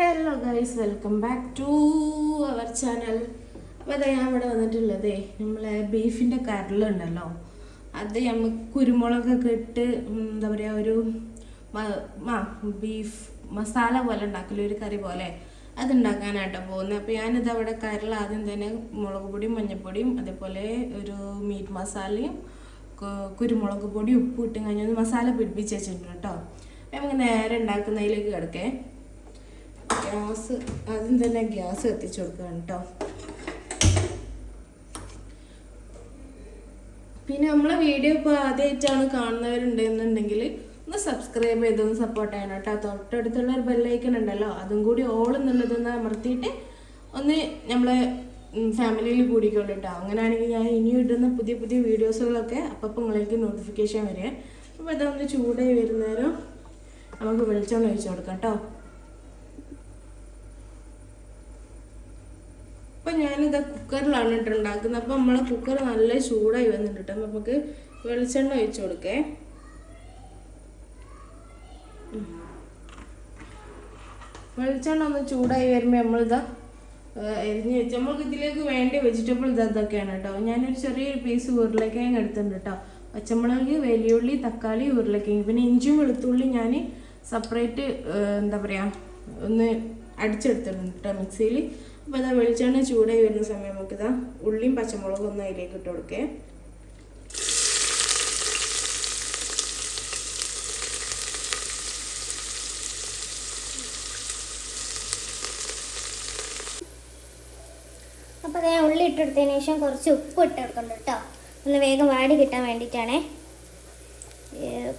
Hello guys, welcome back to our channel. അപ്പോൾ അതെ, ഞാൻ ഇവിടെ വന്നിട്ടുള്ളതേ നമ്മളെ ബീഫിൻ്റെ കരളുണ്ടല്ലോ, അത് നമുക്ക് കുരുമുളകൊക്കെ ഇട്ട് എന്താ പറയുക, ഒരു ബീഫ് മസാല പോലെ ഉണ്ടാക്കില്ല, ഒരു കറി പോലെ അതുണ്ടാക്കാനായിട്ടാണ് പോകുന്നത്. അപ്പോൾ ഞാനിത് അവിടെ കരൾ ആദ്യം തന്നെ മുളക് പൊടിയും മഞ്ഞൾപ്പൊടിയും അതേപോലെ ഒരു മീറ്റ് മസാലയും കുരുമുളക് പൊടി ഉപ്പ് ഇട്ടും കഴിഞ്ഞൊന്ന് മസാല പിടിപ്പിച്ച് വെച്ചിട്ടുണ്ട് കേട്ടോ. നമുക്ക് നേരെ ഉണ്ടാക്കുന്നതിലേക്ക് കിടക്കേ. ഗ്യാസ് ആദ്യം തന്നെ ഗ്യാസ് കത്തിച്ച് കൊടുക്കുകയാണ് കേട്ടോ. പിന്നെ നമ്മളെ വീഡിയോ ഇപ്പോൾ ആദ്യമായിട്ടാണ് കാണുന്നവരുണ്ടെന്നുണ്ടെങ്കിൽ ഒന്ന് സബ്സ്ക്രൈബ് ചെയ്തൊന്ന് സപ്പോർട്ട് ചെയ്യണം കേട്ടോ. തൊട്ടടുത്തുള്ള ഒരു ബെല്ലൈക്കൺ ഉണ്ടല്ലോ, അതും കൂടി ഓൾ എന്നുള്ളതൊന്ന് അമർത്തിയിട്ട് ഒന്ന് നമ്മളെ ഫാമിലിയിൽ കൂടിക്കോളൂ കേട്ടോ. അങ്ങനെയാണെങ്കിൽ ഞാൻ ഇനിയും ഇടുന്ന പുതിയ പുതിയ വീഡിയോസുകളൊക്കെ അപ്പം നിങ്ങളിലേക്ക് നോട്ടിഫിക്കേഷൻ വരിക. അപ്പോൾ ഇതൊന്ന് ചൂടായി വരുന്നേരം നമുക്ക് വെളിച്ചെണ്ണ ഒഴിച്ച് കൊടുക്കാം കേട്ടോ. അപ്പം ഞാനിത് കുക്കറിലാണ് ഇട്ട് ഉണ്ടാക്കുന്നത്. അപ്പം നമ്മളെ കുക്കർ നല്ല ചൂടായി വന്നിട്ട് കേട്ടോ. നമുക്ക് വെളിച്ചെണ്ണ ഒഴിച്ച് കൊടുക്കേ. വെളിച്ചെണ്ണ ഒന്ന് ചൂടായി വരുമ്പോൾ നമ്മളിതാ എരിഞ്ഞ് വെച്ച് നമ്മൾക്ക് ഇതിലേക്ക് വേണ്ട വെജിറ്റബിൾ ഇതൊക്കെയാണ് കേട്ടോ. ഞാനൊരു ചെറിയൊരു പീസ് ഉരുളക്കിഴങ്ങ് എടുത്തിട്ടുണ്ട് കേട്ടോ. പച്ചമുളക്, വലിയുള്ളി, തക്കാളി, ഉരുളക്കിഴങ്ങ്, പിന്നെ ഇഞ്ചിയും വെളുത്തുള്ളി ഞാൻ സെപ്പറേറ്റ് എന്താ പറയുക ഒന്ന് അടിച്ചെടുത്തിട്ടുണ്ട് കേട്ടോ മിക്സിയിൽ. അപ്പോൾ ഇതാ വെളിച്ചെണ്ണ ചൂടായി വരുന്ന സമയം നമുക്കിതാ ഉള്ളിയും പച്ചമുളകും ഒന്ന് അതിലേക്ക് ഇട്ട് കൊടുക്കേ. അപ്പോൾ അത് ഞാൻ ഉള്ളി ഇട്ടെടുത്തതിന് ശേഷം കുറച്ച് ഉപ്പ് ഇട്ടെടുക്കുന്നുണ്ട് കേട്ടോ. ഒന്ന് വേഗം വാടി കിട്ടാൻ വേണ്ടിയിട്ടാണേ.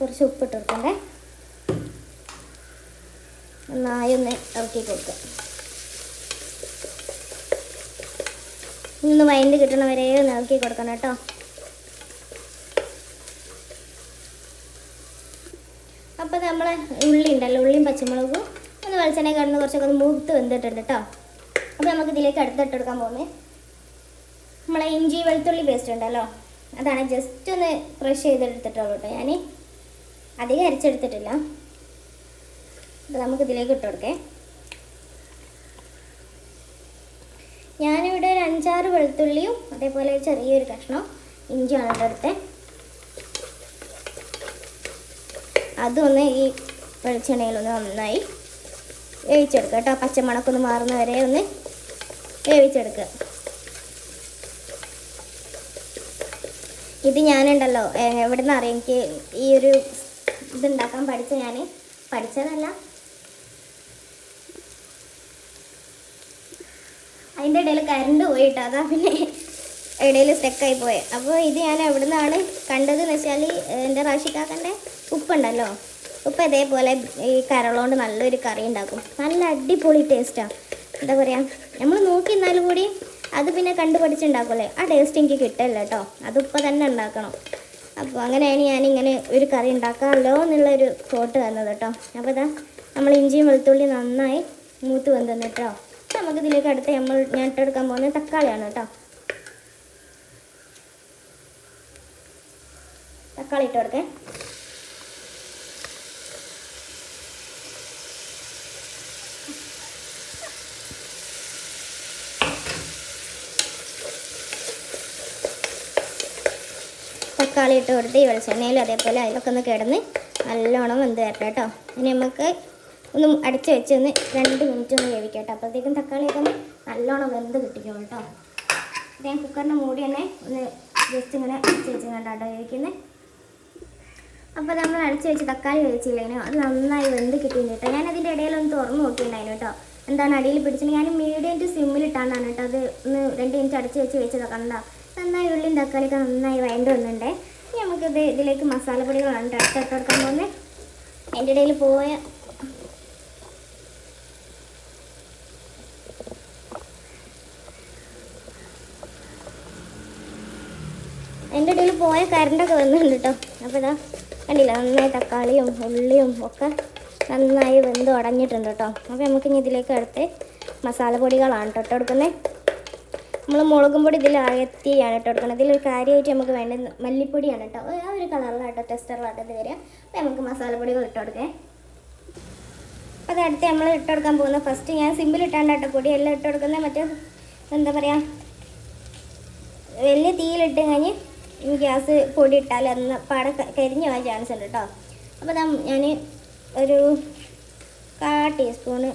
കുറച്ച് ഉപ്പ് ഇട്ടെടുക്കണ്ടേ. നന്നായി ഒന്ന് ഇറക്കി കൊടുക്കുക. ഒന്ന് വൈൻഡ് കിട്ടണ വരെ ഒന്ന് ഇറക്കി കൊടുക്കണം കേട്ടോ. അപ്പോൾ നമ്മൾ ഉള്ളി ഉണ്ടല്ലോ, ഉള്ളിയും പച്ചമുളകും ഒന്ന് വെളിച്ചെണ്ണ കിടന്ന് കുറച്ചൊക്കെ ഒന്ന് മൂത്ത് വെന്തിട്ടുണ്ട് കേട്ടോ. അപ്പോൾ നമുക്ക് ഇതിലേക്ക് അടുത്തിട്ടെടുക്കാൻ പോകുന്നത് നമ്മളെ ഇഞ്ചി വെളുത്തുള്ളി പേസ്റ്റ് ഉണ്ടല്ലോ, അതാണ് ജസ്റ്റ് ഒന്ന് ക്രഷ് ചെയ്തെടുത്തിട്ടുള്ളൂ കേട്ടോ. ഞാൻ അധികം അരച്ചെടുത്തിട്ടില്ല. അപ്പോൾ നമുക്ക് ഇതിലേക്ക് ഇട്ട് കൊടുക്കേ. ഞാനിവിടെ ഒരു 5-6 വെളുത്തുള്ളിയും അതേപോലെ ചെറിയൊരു കഷ്ണം ഇഞ്ചിയാണ് എടുത്തത്. അതൊന്ന് ഈ വെളിച്ചെണ്ണയിലൊന്ന് നന്നായി വേവിച്ചെടുക്കുക കേട്ടോ. പച്ചമണക്കൊന്ന് മാറുന്ന വരെ ഒന്ന് വേവിച്ചെടുക്കുക. ഇത് ഞാനുണ്ടല്ലോ എവിടെ നിന്ന് അറിയാം, എനിക്ക് ഈ ഒരു ഇതുണ്ടാക്കാൻ പഠിച്ചതല്ല, അതിൻ്റെ ഇടയിൽ കറണ്ട് പോയിട്ട് അതാ പിന്നെ ഇടയിൽ സ്റ്റക്കായി പോയത്. അപ്പോൾ ഇത് ഞാൻ എവിടെ നിന്നാണ് കണ്ടതെന്ന് വെച്ചാൽ എൻ്റെ റാഷിക്കാക്കൻ്റെ ഉപ്പുണ്ടല്ലോ, ഉപ്പ് ഇതേപോലെ ഈ കരളോണ്ട് നല്ലൊരു കറി ഉണ്ടാക്കും. നല്ല അടിപൊളി ടേസ്റ്റാണ്. എന്താ പറയുക, നമ്മൾ നോക്കി നിന്നാലും കൂടി അത് പിന്നെ കണ്ടുപഠിച്ചുണ്ടാക്കുമല്ലേ, ആ ടേസ്റ്റ് എനിക്ക് കിട്ടില്ല കേട്ടോ. അതിപ്പോൾ തന്നെ ഉണ്ടാക്കണം. അപ്പോൾ അങ്ങനെയാണ് ഞാനിങ്ങനെ ഒരു കറി ഉണ്ടാക്കാമല്ലോ എന്നുള്ളൊരു തോട്ട് തന്നത് കേട്ടോ. അപ്പോൾ ഇതാ നമ്മൾ ഇഞ്ചിയും വെളുത്തുള്ളി നന്നായി മൂത്ത് വന്നു കേട്ടോ. നമുക്കിതിലേക്ക് അടുത്ത് ഞാൻ ഇട്ടെടുക്കാൻ പോകുന്നത് തക്കാളിയാണ് കേട്ടോ. തക്കാളി ഇട്ട് കൊടുക്കേ. തക്കാളി ഇട്ട് കൊടുത്ത് ഈ വെളിച്ചെണ്ണയിലും അതേപോലെ അതിലൊക്കെ ഒന്ന് കിടന്ന് നല്ലോണം വെന്ത് തരട്ടെ കേട്ടോ. ഇനി നമുക്ക് ഒന്ന് അടച്ച് വെച്ച് ഒന്ന് 2 മിനിറ്റ് ഒന്ന് വേവിക്കാം കേട്ടോ. അപ്പോഴത്തേക്കും തക്കാളിയൊക്കെ ഒന്ന് നല്ലോണം വെന്ത് കിട്ടിക്കോളൂ കേട്ടോ. ഞാൻ കുക്കറിൻ്റെ മൂടി തന്നെ ഒന്ന് ജസ്റ്റ് ഇങ്ങനെ അടച്ച് വെച്ച് കണ്ടാട്ടോ വേവിക്കുന്നത്. അപ്പോൾ നമ്മൾ അടച്ച് വെച്ച് തക്കാളി വേവിച്ചില്ലേനോ, അത് നന്നായി വെന്ത് കിട്ടിയിട്ടുണ്ട് കേട്ടോ. ഞാനതിൻ്റെ ഇടയിലൊന്ന് തുറന്ന് നോക്കിയിട്ടുണ്ടായിരുന്നു കേട്ടോ, എന്താണ് അടിയിൽ പിടിച്ചിട്ട്. ഞാൻ മീഡിയം ടു സിമ്മിലിട്ടാണ് കേട്ടോ അത് ഒന്ന് 2 മിനിറ്റ് അടച്ച് വെച്ച് വെച്ചത്. കണ്ടാ നന്നായി ഉള്ളിയും തക്കാളിയൊക്കെ നന്നായി വഴണ്ട് വന്നിട്ടുണ്ടേ. ഇനി നമുക്കിത് ഇതിലേക്ക് മസാലപ്പൊടികളാണ് ഇട്ട് കൊടുക്കാൻ പോകുന്നത്. അതിൻ്റെ ഇടയിൽ പോയ കരണ്ടൊക്കെ വന്നിട്ടുണ്ട് കേട്ടോ. അപ്പോൾ ഇതാ കണ്ടില്ല, നന്നായി തക്കാളിയും ഉള്ളിയും ഒക്കെ നന്നായി വെന്ത് ഉടഞ്ഞിട്ടുണ്ട് കേട്ടോ. അപ്പോൾ നമുക്കിനി ഇതിലേക്ക് അടുത്ത് മസാലപ്പൊടികളാണ് ഇട്ട് കൊടുക്കുന്നത്. നമ്മൾ മുളകും പൊടി ഇതിൽ അകത്തിയാണ് ഇട്ട് കൊടുക്കുന്നത്. ഇതിലൊരു കാര്യമായിട്ട് നമുക്ക് വേണ്ടത് മല്ലിപ്പൊടിയാണ് കേട്ടോ. ആ ഒരു കളറിലാട്ടോ ടെസ്റ്ററിലാട്ടോ ഇത് വരിക. അപ്പോൾ നമുക്ക് മസാലപ്പൊടികൾ ഇട്ട് കൊടുക്കേ. അപ്പോൾ അതടുത്ത് നമ്മൾ ഇട്ട് കൊടുക്കാൻ പോകുന്നത്, ഫസ്റ്റ് ഞാൻ സിമ്പിൾ ഇട്ടാണ്ടാട്ടോ പൊടി എല്ലാം ഇട്ട് കൊടുക്കുന്നത്. മറ്റേ എന്താ പറയുക, വലിയ തീയിലിട്ട് കഴിഞ്ഞ് ഗ്യാസ് പൊടി ഇട്ടാൽ അന്ന് പാടെ കരിഞ്ഞു പോകാൻ ചാൻസ് ഉണ്ട് കേട്ടോ. അപ്പോൾ ഞാൻ ഒരു 1/4 ടീസ്പൂണ്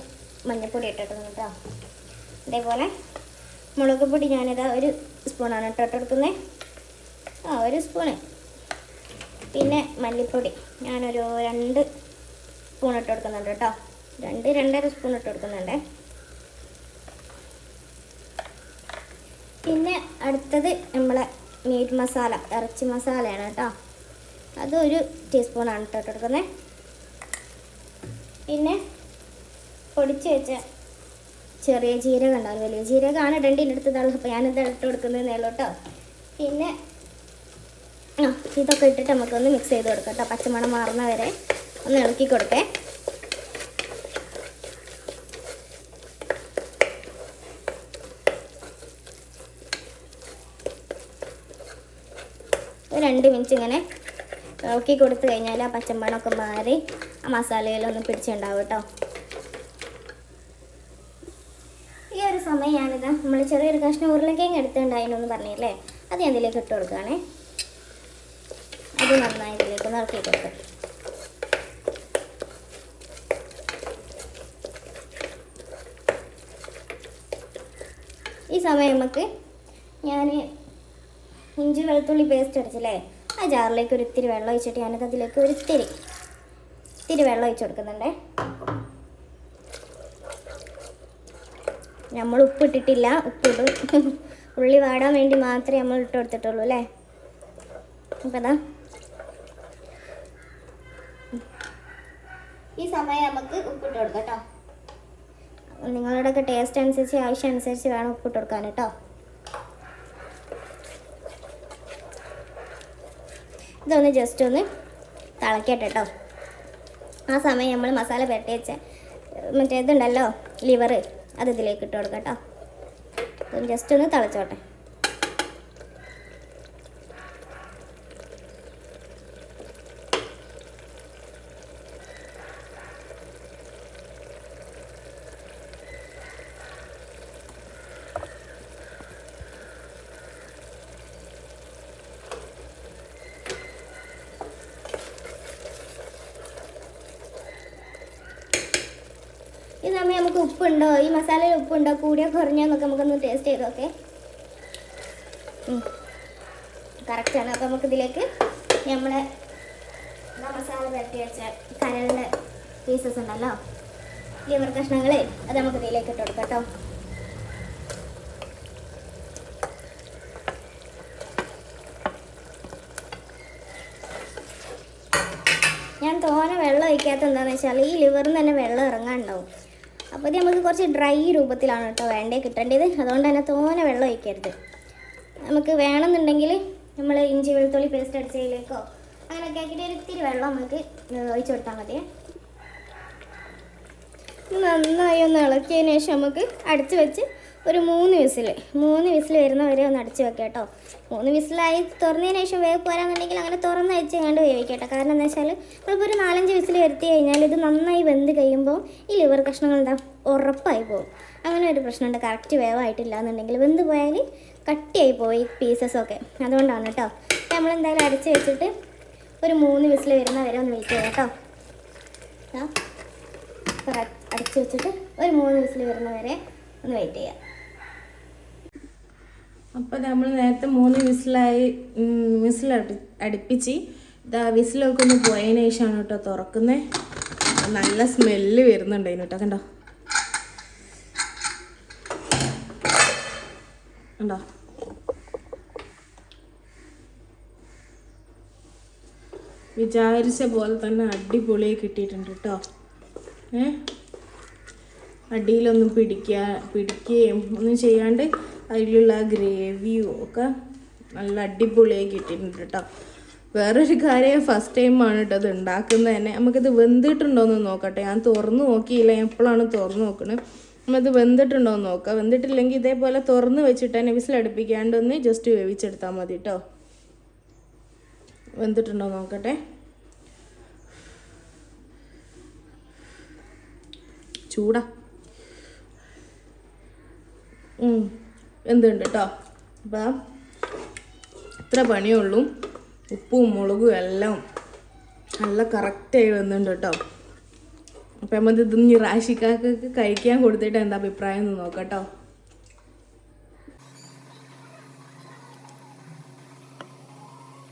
മഞ്ഞൾപ്പൊടി ഇട്ടിട്ടുണ്ട് കേട്ടോ. അതേപോലെ മുളക് പൊടി ഞാനിതാ 1 സ്പൂണാണ് ഇട്ട് കൊടുക്കുന്നത്. 1 സ്പൂണ്. പിന്നെ മല്ലിപ്പൊടി ഞാനൊരു 2 സ്പൂൺ ഇട്ട് കൊടുക്കുന്നുണ്ട് കേട്ടോ. 2-2.5 സ്പൂൺ ഇട്ട് കൊടുക്കുന്നുണ്ട്. പിന്നെ അടുത്തത് നമ്മളെ മീറ്റ് മസാല, ഇറച്ചി മസാലയാണ് കേട്ടോ. അത് 1 ടീസ്പൂണാണ് ഇട്ട് കൊടുക്കുന്നത്. പിന്നെ പൊടിച്ച് വെച്ച ചെറിയ ജീരകം ഉണ്ടാവും, വലിയ ജീരകമാണ് ഇടേണ്ടതിൻ്റെ അടുത്തതാണ്. അപ്പോൾ ഞാനിത് ഇട്ട് കൊടുക്കുന്നതേ ഉള്ളൂ കേട്ടോ. പിന്നെ ഇതൊക്കെ ഇട്ടിട്ട് നമുക്കൊന്ന് മിക്സ് ചെയ്ത് കൊടുക്കാം കേട്ടോ. പച്ചമണം മാറുന്ന വരെ ഒന്ന് ഇളക്കി കൊടുക്കേ. ഒരു 2 മിനിറ്റ് ഇങ്ങനെ ഇളക്കി കൊടുത്തു കഴിഞ്ഞാൽ ആ പച്ചമണമൊക്കെ മാറി ആ മസാലയിലൊന്നും പിടിച്ചുണ്ടാവും കേട്ടോ. ഈ ഒരു സമയം ഞാനിതാ നമ്മൾ ചെറിയൊരു കഷ്ണം ഉരുളക്കിഴങ്ങ് എടുത്തുണ്ടായിരുന്നു പറഞ്ഞില്ലേ, അത് ഞാൻ ഇതിലേക്ക് ഇട്ട് കൊടുക്കുകയാണേ. അത് നന്നായി ഇതിലേക്ക് ഇളക്കി കൊടുക്കാം. ഈ സമയം നമുക്ക് ഞാൻ ഇഞ്ചി വെളുത്തുള്ളി പേസ്റ്റ് അടിച്ചില്ലേ, ആ ജാറിലേക്ക് ഒരു ഇത്തിരി വെള്ളം ഒഴിച്ചിട്ട് ഞാനത് അതിലേക്ക് ഒരു ഇത്തിരി വെള്ളം ഒഴിച്ച് കൊടുക്കുന്നുണ്ടേ. നമ്മൾ ഉപ്പിട്ടിട്ടില്ല, ഉപ്പിടും. ഉള്ളി വാടാൻ വേണ്ടി മാത്രമേ നമ്മൾ ഇട്ട് കൊടുത്തിട്ടുള്ളൂ അല്ലേ. അപ്പോൾ അതാ ഈ സമയം നമുക്ക് ഉപ്പിട്ട് കൊടുക്കാം കേട്ടോ. നിങ്ങളുടെയൊക്കെ ടേസ്റ്റ് അനുസരിച്ച് ആവശ്യം അനുസരിച്ച് വേണം ഉപ്പിട്ട് കൊടുക്കാൻ കേട്ടോ. ഇതൊന്ന് ജസ്റ്റ് ഒന്ന് തിളക്കട്ടെ കേട്ടോ. ആ സമയം നമ്മൾ മസാല പുരട്ടി വെച്ച മറ്റേ ഇതുണ്ടല്ലോ ലിവർ, അത് ഇതിലേക്ക് ഇട്ട് കൊടുക്കാം കേട്ടോ. ഇതൊന്ന് ജസ്റ്റ് ഒന്ന് തിളച്ചോട്ടെ. ഈ സമയം നമുക്ക് ഉപ്പുണ്ടോ, ഈ മസാലയിൽ ഉപ്പുണ്ടോ, കൂടിയോ കുറഞ്ഞോ എന്നൊക്കെ നമുക്കൊന്ന് ടേസ്റ്റ് ചെയ്ത് നോക്കെ. കറക്റ്റാണ്. അപ്പോൾ നമുക്കിതിലേക്ക് നമ്മളെ മസാല പുരട്ടി വെച്ച കരളിൻ്റെ പീസസ് ഉണ്ടല്ലോ, ലിവർ കഷ്ണങ്ങൾ, അത് നമുക്ക് ഇതിലേക്ക് ഇട്ട് കൊടുക്കാം കേട്ടോ. ഞാൻ തോനെ വെള്ളം ഒഴിക്കാത്ത എന്താണെന്ന് വെച്ചാൽ ഈ ലിവറിൽ നിന്ന് തന്നെ വെള്ളം ഇറങ്ങാനുണ്ടാവും. അപ്പോൾ ഇത് നമുക്ക് കുറച്ച് ഡ്രൈ രൂപത്തിലാണ് കേട്ടോ കിട്ടേണ്ടത്. അതുകൊണ്ട് തന്നെ തോനെ വെള്ളം ഒഴിക്കരുത്. നമുക്ക് വേണമെന്നുണ്ടെങ്കിൽ നമ്മൾ ഇഞ്ചി വെളുത്തുള്ളി പേസ്റ്റ് അടിച്ചതിലേക്കോ അങ്ങനെയൊക്കെ ആക്കിയിട്ട് ഒരു ഇത്തിരി വെള്ളം നമുക്ക് ഒഴിച്ച് കൊടുത്താൽ മതി. നന്നായി ഒന്ന് ഇളക്കിയതിന് ശേഷം നമുക്ക് അടച്ച് വെച്ച് ഒരു 3 വിസിൽ വരുന്നവരെ ഒന്ന് അടച്ച് വെക്കാം കേട്ടോ. 3 വിസിലായി തുറന്നതിന് ശേഷം വേവ് പോരാന്നുണ്ടെങ്കിൽ അങ്ങനെ തുറന്ന് വെച്ച് കണ്ട് വേവിക്കട്ടെ. കാരണം എന്താ വെച്ചാൽ നമ്മളിപ്പോൾ ഒരു 4-5 വിസിൽ വരുത്തി കഴിഞ്ഞാൽ ഇത് നന്നായി വെന്ത് കഴിയുമ്പോൾ ഈ ലിവർ കഷ്ണങ്ങൾ എന്താ ഉറപ്പായി പോകും. അങ്ങനെ ഒരു പ്രശ്നമുണ്ട്. കറക്റ്റ് വേവായിട്ടില്ല എന്നുണ്ടെങ്കിൽ വെന്ത് പോയാൽ കട്ടിയായി പോയി പീസസൊക്കെ. അതുകൊണ്ടാണ് കേട്ടോ. നമ്മളെന്തായാലും അടച്ച് വെച്ചിട്ട് ഒരു 3 വിസിൽ വരുന്നവരെ ഒന്ന് വെയിറ്റ് ചെയ്യാം കേട്ടോ. അടച്ച് വെച്ചിട്ട് ഒരു 3 വിസിൽ വരുന്നവരെ ഒന്ന് വെയിറ്റ് ചെയ്യാം. അപ്പോൾ നമ്മൾ നേരത്തെ 3 വിസിൽ അടുപ്പിച്ച് ഇതാ വിസിലൊക്കെ ഒന്ന് പോയതിന് ശേഷമാണ് കേട്ടോ തുറക്കുന്നത്. നല്ല സ്മെല്ല് വരുന്നുണ്ട് അതിന് കേട്ടോ. കണ്ടോ ഉണ്ടോ? വിചാരിച്ച പോലെ തന്നെ അടിപൊളിയായി കിട്ടിയിട്ടുണ്ട് കേട്ടോ. അടിയിലൊന്നും പിടിക്കുകയും ഒന്നും ചെയ്യാണ്ട് അതിലുള്ള ഗ്രേവിയും ഒക്കെ നല്ല അടിപൊളിയായി കിട്ടിയിട്ടുണ്ട് കേട്ടോ. വേറൊരു കാര്യം, ഫസ്റ്റ് ടൈമാണ് കേട്ടോ ഇത് ഉണ്ടാക്കുന്നത് തന്നെ. നമുക്കിത് വെന്തിട്ടുണ്ടോയെന്ന് നോക്കട്ടെ. ഞാൻ തുറന്ന് നോക്കിയില്ല, എപ്പോഴാണ് തുറന്ന് നോക്കുന്നത്. നമ്മളിത് വെന്തിട്ടുണ്ടോയെന്ന് നോക്കാം. വെന്തിട്ടില്ലെങ്കിൽ ഇതേപോലെ തുറന്ന് വെച്ചിട്ട് തന്നെ വിസിലടുപ്പിക്കാണ്ടൊന്ന് ജസ്റ്റ് വേവിച്ചെടുത്താൽ മതി കേട്ടോ. വെന്തിട്ടുണ്ടോ നോക്കട്ടെ. ചൂടാ. എന്തുണ്ട് കേട്ടോ. അപ്പം ഇത്ര പണിയുള്ളൂ. ഉപ്പും മുളകും എല്ലാം നല്ല കറക്റ്റായി വന്നിട്ടുണ്ട് കേട്ടോ. അപ്പം നമ്മൾ ഇതൊന്ന് റാഷിക്കാർക്ക് കഴിക്കാൻ കൊടുത്തിട്ട് എന്താ അഭിപ്രായം എന്ന് നോക്കാം കേട്ടോ.